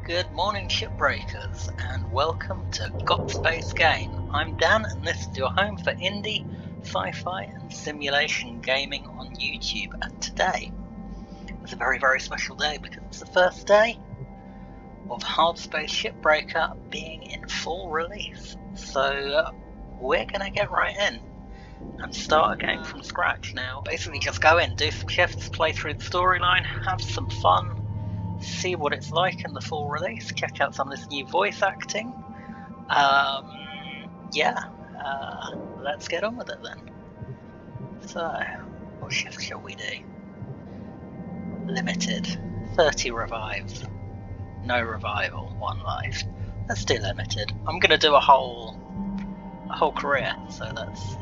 Good morning, shipbreakers, and welcome to Hardspace Game. I'm Dan, and this is your home for indie, sci-fi, and simulation gaming on YouTube. And today is a very, very special day because it's the first day of Hardspace Shipbreaker being in full release. So we're gonna get right in and start a game from scratch now. Basically, just go in, do some shifts, play through the storyline, have some fun. See what it's like in the full release, check out some of this new voice acting. Let's get on with it then. So, what shift shall we do? Limited, 30 revives, no revival, 1 life. Let's do limited. I'm gonna do a whole career, so that's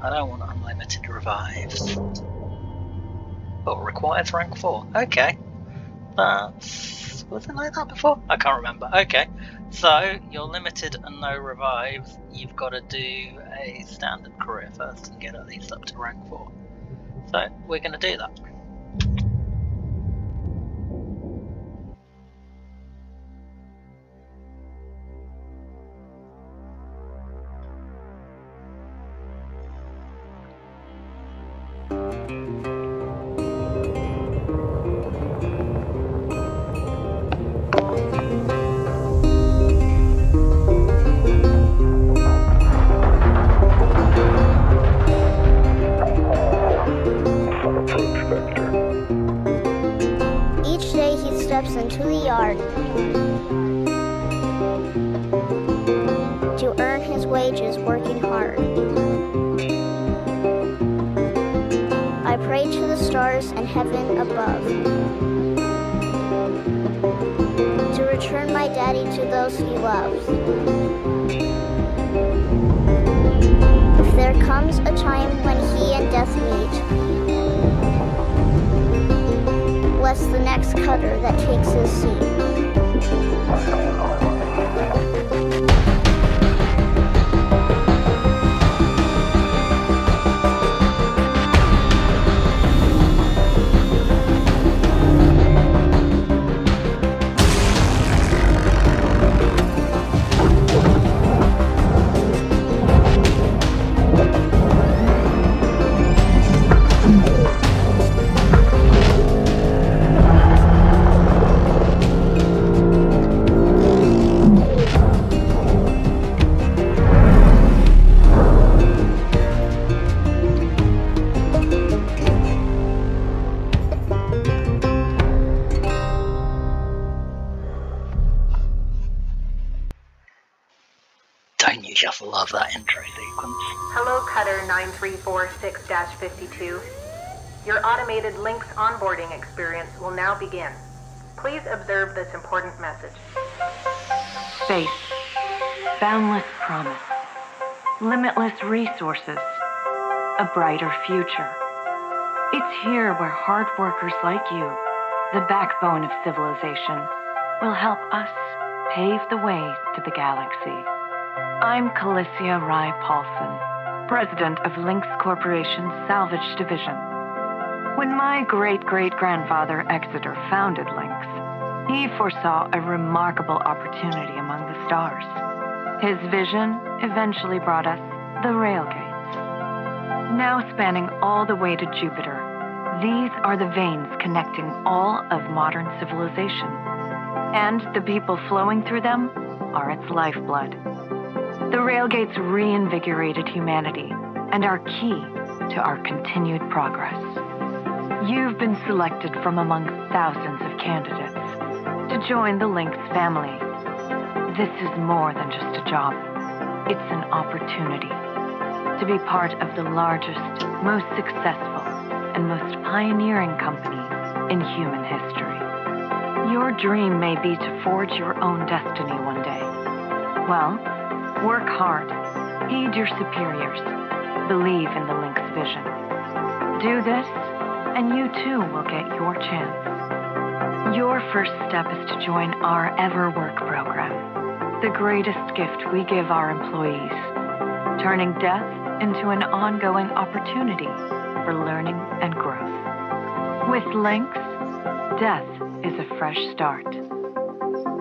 I don't want unlimited revives. Oh, requires rank 4. Okay. Was it like that before? I can't remember. Okay. So, you're limited and no revives. You've got to do a standard career first and get at least up to rank 4. So, we're going to do that. Into the yard to earn his wages working hard. I pray to the stars and heaven above to return my daddy to those he loves. If there comes a time when he and death meet, bless the next cutter that takes his seat. Just love that intro sequence. Hello, Cutter 9346-52. Your automated LYNX onboarding experience will now begin. Please observe this important message. Space. Boundless promise. Limitless resources. A brighter future. It's here where hard workers like you, the backbone of civilization, will help us pave the way to the galaxy. I'm Calicia Rye Paulson, president of LYNX Corporation's Salvage Division. When my great-great-grandfather Exeter founded LYNX, he foresaw a remarkable opportunity among the stars. His vision eventually brought us the railgates. Now spanning all the way to Jupiter, these are the veins connecting all of modern civilization. And the people flowing through them are its lifeblood. The railgates reinvigorated humanity and are key to our continued progress. You've been selected from among thousands of candidates to join the LYNX family. This is more than just a job. It's an opportunity to be part of the largest, most successful, and most pioneering company in human history. Your dream may be to forge your own destiny one day. Well, work hard, heed your superiors, believe in the LYNX vision. Do this, and you too will get your chance. Your first step is to join our Everwork program, the greatest gift we give our employees, turning death into an ongoing opportunity for learning and growth. With LYNX, death is a fresh start.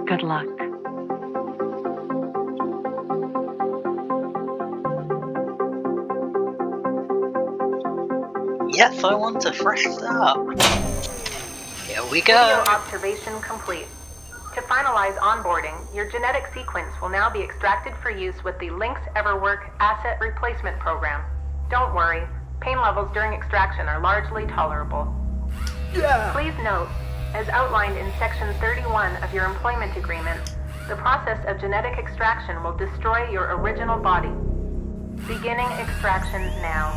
Good luck. Yes, I want a fresh start. Here we go. Video observation complete. To finalize onboarding, your genetic sequence will now be extracted for use with the LYNX Everwork Asset Replacement Program. Don't worry, pain levels during extraction are largely tolerable. Yeah. Please note, as outlined in Section 31 of your employment agreement, the process of genetic extraction will destroy your original body. Beginning extraction now.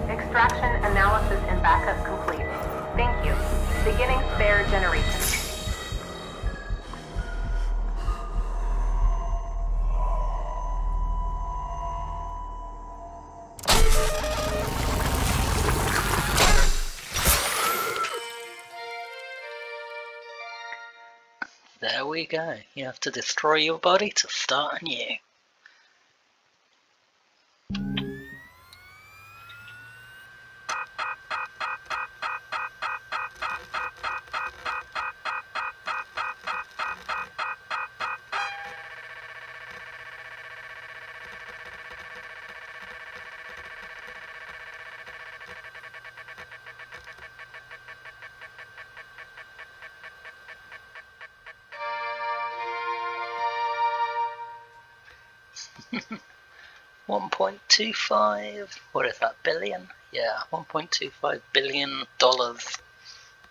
Extraction analysis and backup complete. Thank you. Beginning spare generation. There we go. You have to destroy your body to start anew. $1.25, what is that, billion? Yeah, $1.25 billion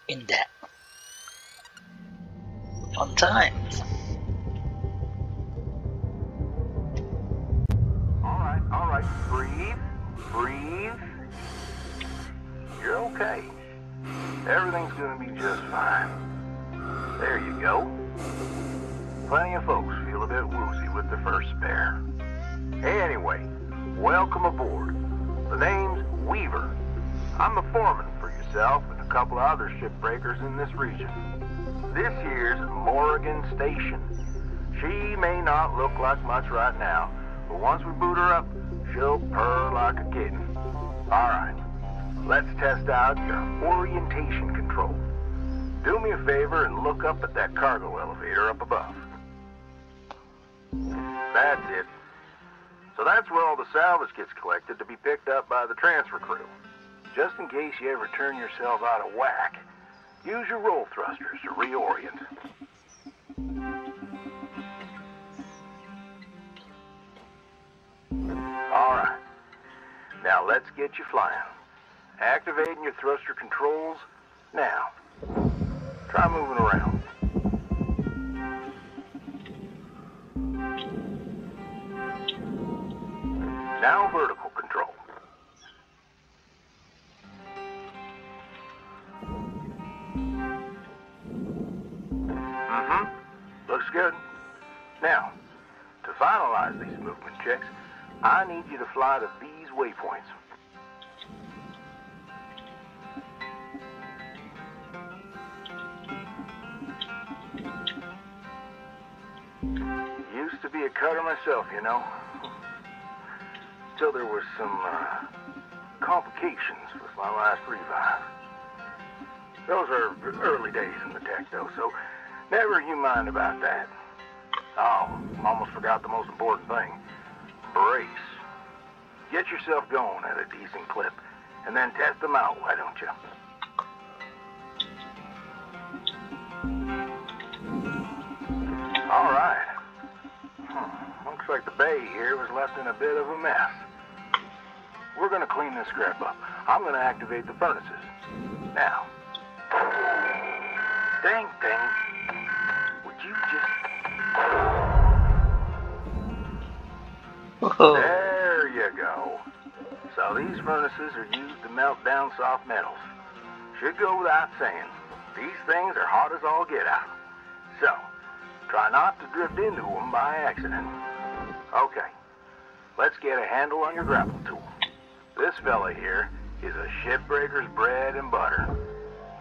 in debt. Fun times. Alright, breathe. You're okay. Everything's gonna be just fine. There you go. Plenty of folks feel a bit woozy with the first spare. Anyway, welcome aboard. The name's Weaver. I'm the foreman for yourself and a couple of other shipbreakers in this region. This here's Morrigan Station. She may not look like much right now, but once we boot her up, she'll purr like a kitten. Alright, let's test out your orientation control. Do me a favor and look up at that cargo elevator up above. That's it. So that's where all the salvage gets collected to be picked up by the transfer crew. Just in case you ever turn yourself out of whack, use your roll thrusters to reorient. Alright, now let's get you flying. Activating your thruster controls now. Try moving around. Now vertical control. Looks good. Now, to finalize these movement checks, I need you to fly to these waypoints. Used to be a cutter myself, you know. Till there was some complications with my last revive. Those are early days in the tech, though, so never you mind about that. Oh, almost forgot the most important thing. Brace. Get yourself going at a decent clip, and then test them out, why don't you? All right. Looks like the bay here was left in a bit of a mess. We're gonna clean this scrap up. I'm gonna activate the furnaces. Now. Dang. Would you just... Whoa. There you go. So these furnaces are used to melt down soft metals. Should go without saying, these things are hot as all get out. So, try not to drift into them by accident. Okay, let's get a handle on your grapple tool. This fella here is a shipbreaker's bread and butter.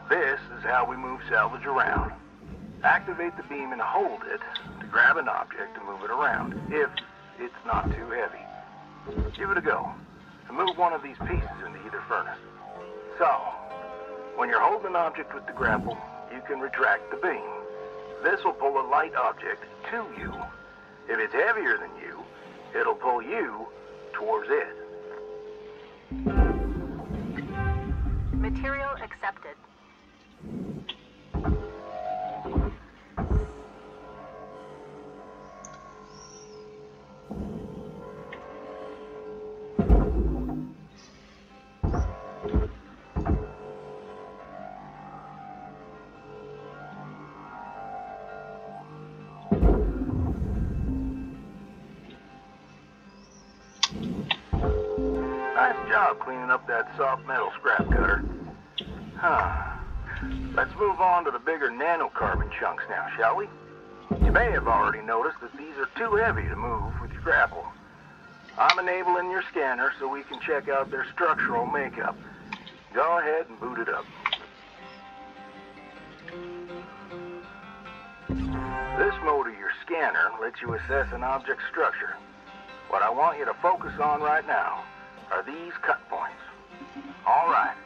This is how we move salvage around. Activate the beam and hold it to grab an object and move it around, if it's not too heavy. Give it a go, and move one of these pieces into either furnace. So, when you're holding an object with the grapple, you can retract the beam. This will pull a light object to you. If it's heavier than you, it'll pull you towards it. Material accepted. Nice job cleaning up that soft metal scrap cutter. Let's move on to the bigger nanocarbon chunks now, shall we? You may have already noticed that these are too heavy to move with your grapple. I'm enabling your scanner so we can check out their structural makeup. Go ahead and boot it up. This mode of your scanner lets you assess an object's structure. What I want you to focus on right now are these cut points. All right.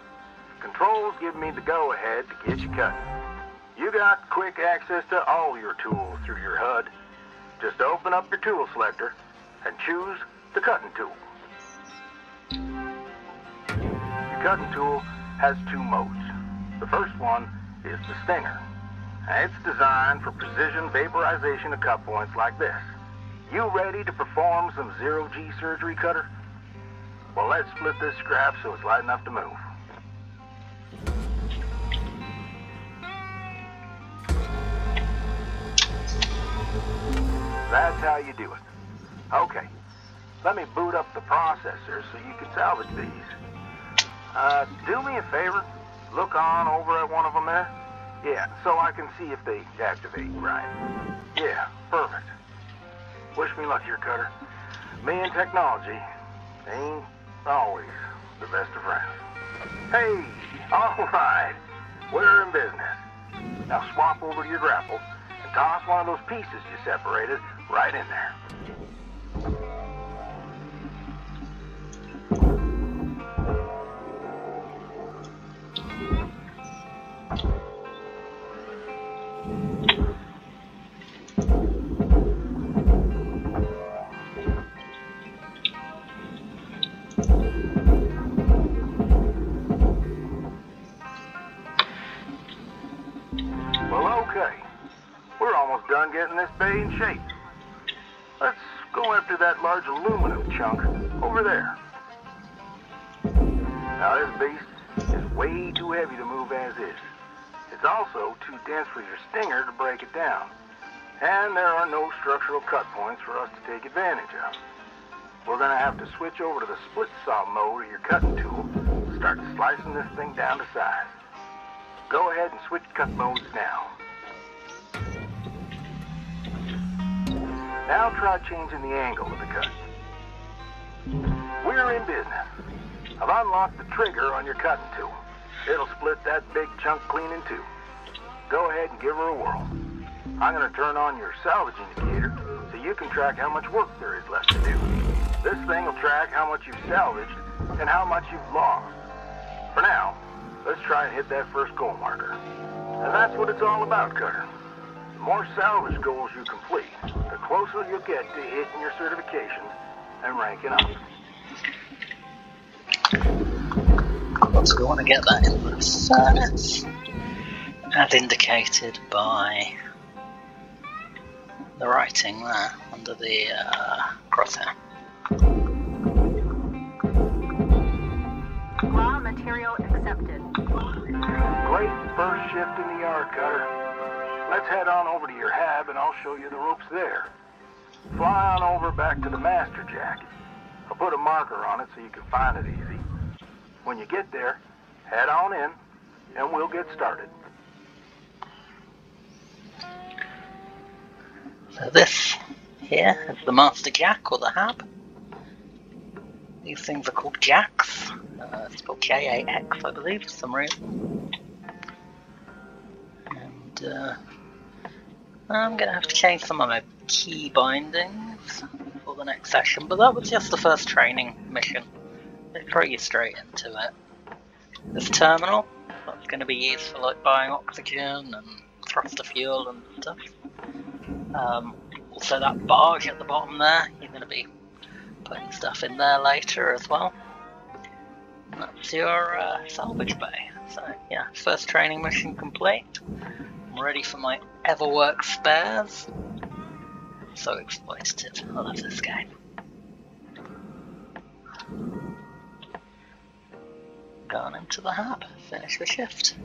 Controls give me the go-ahead to get you cutting. You got quick access to all your tools through your HUD. Just open up your tool selector and choose the cutting tool. Your cutting tool has two modes. The first one is the Stinger. It's designed for precision vaporization of cut points like this. You ready to perform some zero-G surgery, Cutter? Well, let's split this scrap so it's light enough to move. That's how you do it. Okay, let me boot up the processor so you can salvage these. Do me a favor, look on over at one of them there. Yeah, so I can see if they activate right. Yeah, perfect. Wish me luck here, Cutter. Me and technology ain't always the best of friends. Hey, all right, we're in business. Now swap over to your grapple and toss one of those pieces you separated right in there. Well, okay. We're almost done getting this bay in shape. Let's go after that large aluminum chunk over there. Now this beast is way too heavy to move as is. It's also too dense for your stinger to break it down. And there are no structural cut points for us to take advantage of. We're gonna have to switch over to the Splitsaw mode of your cutting tool and start slicing this thing down to size. Go ahead and switch cut modes now. Now try changing the angle of the cut. We're in business. I've unlocked the trigger on your cutting tool. It'll split that big chunk clean in two. Go ahead and give her a whirl. I'm going to turn on your salvage indicator so you can track how much work there is left to do. This thing will track how much you've salvaged and how much you've lost. For now, let's try and hit that first goal marker. And that's what it's all about, Cutter. The more salvage goals you complete, the closer you'll get to hitting your certifications and ranking up. So we want to get that in the furnace, as indicated by the writing there under the crosshair. Raw material accepted. Great first shift in the yard, Cutter. Let's head on over to your hab and I'll show you the ropes there. Fly on over back to the master jack. I'll put a marker on it so you can find it easy. When you get there, head on in and we'll get started. So this here is the master jack or the hab. These things are called jacks. It's spelled J-A-X, I believe, for some reason. And I'm going to have to change some of my key bindings for the next session, but that was just the first training mission. They throw you straight into it. This terminal, that's going to be used for like buying oxygen and thruster fuel and stuff. Also that barge at the bottom there, you're going to be putting stuff in there later as well. And that's your Salvage Bay. So yeah, first training mission complete. I'm ready for my Everwork spares. So exploitative, I love this game. Going into the hub, finish the shift.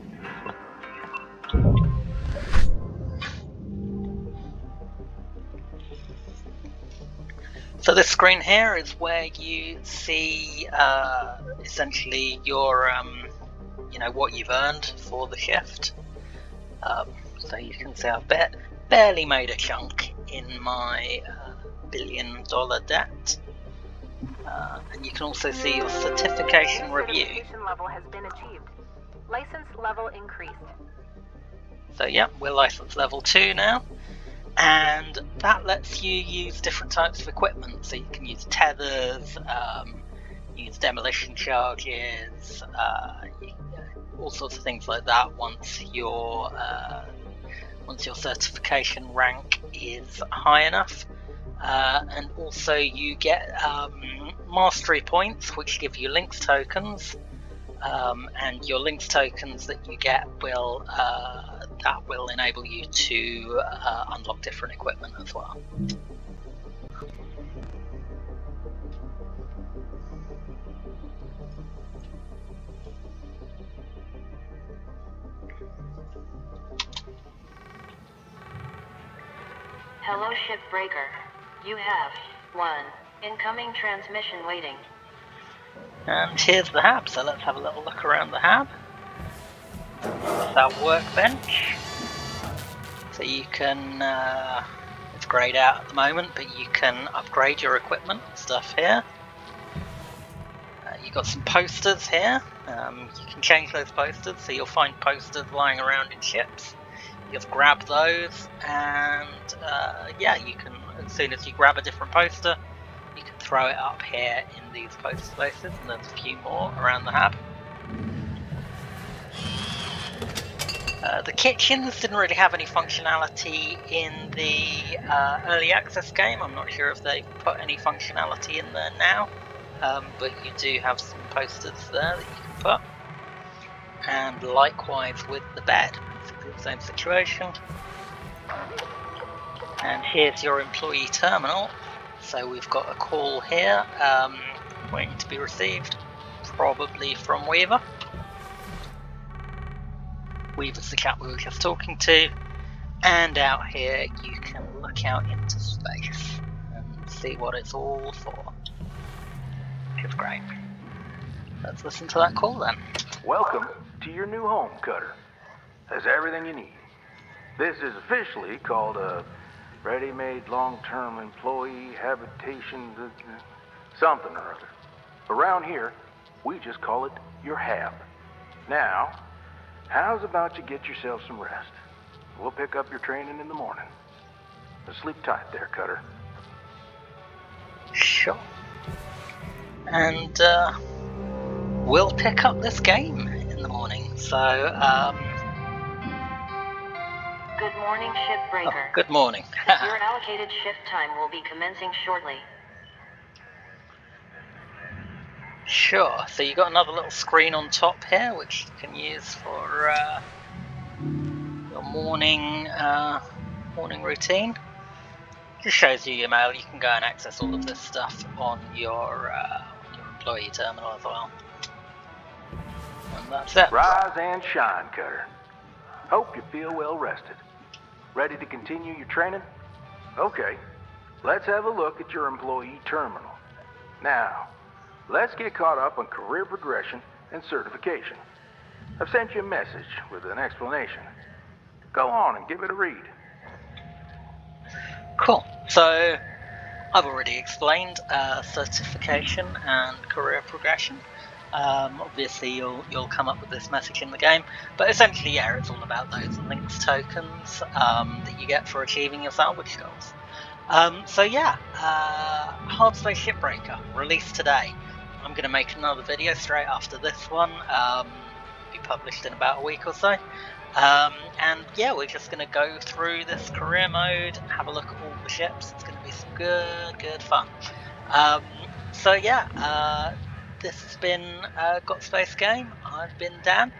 So this screen here is where you see essentially your, you know, what you've earned for the shift. So you can see I've barely made a chunk in my $1 billion debt. And you can also see your certification review. Certification level has been achieved. License level increased. So yeah, we're license level 2 now. And that lets you use different types of equipment. So you can use tethers, use demolition charges, all sorts of things like that once your certification rank is high enough. And also you get mastery points, which give you LYNX tokens, and your LYNX tokens that you get will enable you to unlock different equipment as well. Hello, Shipbreaker. You have 1 incoming transmission waiting. And here's the hab, so let's have a little look around the hab. It's our workbench. So you can, it's greyed out at the moment, but you can upgrade your equipment and stuff here. You've got some posters here. You can change those posters, so you'll find posters lying around in ships. You just grab those, and yeah, you can, as soon as you grab a different poster, you can throw it up here in these poster spaces, and there's a few more around the hab. The kitchens didn't really have any functionality in the early access game. I'm not sure if they put any functionality in there now, but you do have some posters there that you can put. And likewise with the bed, basically the same situation. And here's your employee terminal. So we've got a call here, waiting to be received, probably from Weaver. Weaver's the chap we were just talking to. And out here you can look out into space and see what it's all for. Which is great. Let's listen to that call then. Welcome to your new home, Cutter. Has everything you need. This is officially called a ready-made long-term employee habitation something or other. Around here, we just call it your Hab. Now, how's about you get yourself some rest? We'll pick up your training in the morning. So sleep tight there, Cutter. Sure. And we'll pick up this game in the morning. So, Good morning, Shipbreaker. oh, good morning. Your allocated shift time will be commencing shortly. Sure. So you got another little screen on top here, which you can use for your morning routine. Just shows you your mail. You can go and access all of this stuff on your employee terminal as well. And that's it. Rise and shine, Cutter. Hope you feel well rested. Ready to continue your training? Okay, let's have a look at your employee terminal. Now, let's get caught up on career progression and certification. I've sent you a message with an explanation. Go on and give it a read. Cool. So I've already explained certification and career progression. Obviously you'll come up with this message in the game, but essentially, yeah, it's all about those LYNX tokens that you get for achieving your salvage goals. So yeah, Hardspace Shipbreaker released today. I'm going to make another video straight after this one. Be published in about a week or so. And yeah, we're just going to go through this career mode, have a look at all the ships. It's going to be some good fun. So yeah, this has been Got Space Game. I've been Dan.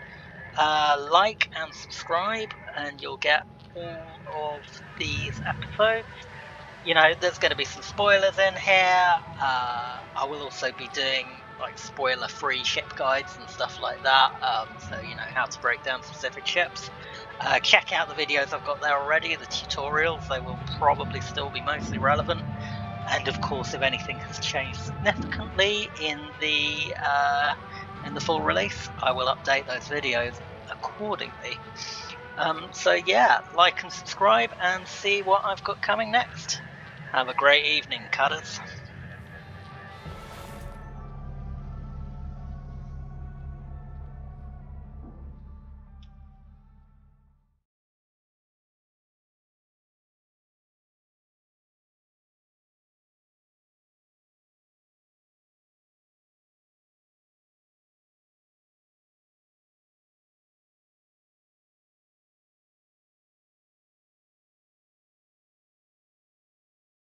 Like and subscribe, and you'll get all of these episodes. You know, there's going to be some spoilers in here. I will also be doing like spoiler-free ship guides and stuff like that. So you know how to break down specific ships. Check out the videos I've got there already, the tutorials. They will probably still be mostly relevant. And of course, if anything has changed significantly in the full release, I will update those videos accordingly. So yeah, like and subscribe and see what I've got coming next. Have a great evening, cutters.